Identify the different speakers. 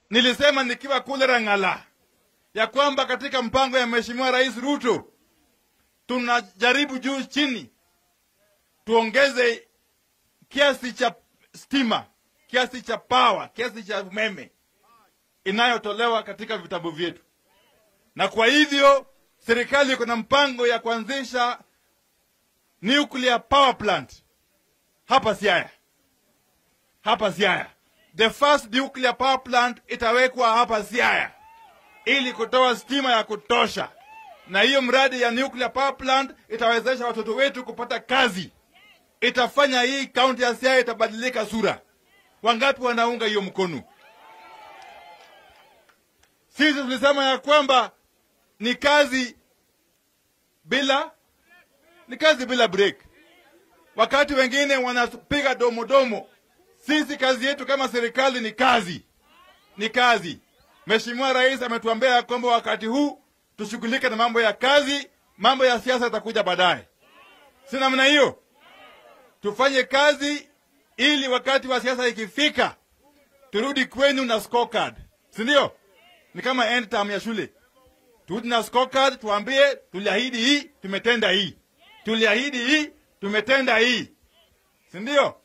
Speaker 1: nilisema nikiwa kule Rangala ya kwamba katika mpango ya Mheshimiwa Rais Ruto tunajaribu juu chini tuongeze kiasi cha stima, kiasi cha power, kiasi cha umeme inayotolewa katika vitabu vyetu. Na kwa hivyo serikali iko na mpango ya kuanzisha nuclear power plant hapa Siaya. Hapa Siaya. The first nuclear power plant itawekwa hapa Siaya ili kutoa stima ya kutosha. Na hiyo mradi ya nuclear power plant itawezesha watoto wetu kupata kazi. Itafanya hii kaunti ya Siaya itabadilika sura. Wangapi wanaunga hiyo mkono? Sisi tulisema ya kwamba ni kazi bila break. Wakati wengine wanapiga domo, sisi kazi yetu kama serikali ni kazi. Mheshimiwa Rais ametuambia ya kwamba wakati huu tushughulike na mambo ya kazi, mambo ya siasa yatakuja baadaye. Si namna hiyo? Tufanye kazi ili wakati wa siasa ikifika turudi kwenu na scorecard. Si ndio? Ni kama end term ya shule. Turudi na scorecard, tuambie tuliahidi hii, tumetenda hii. Tuliahidi hii, tumetenda hii. Si ndio?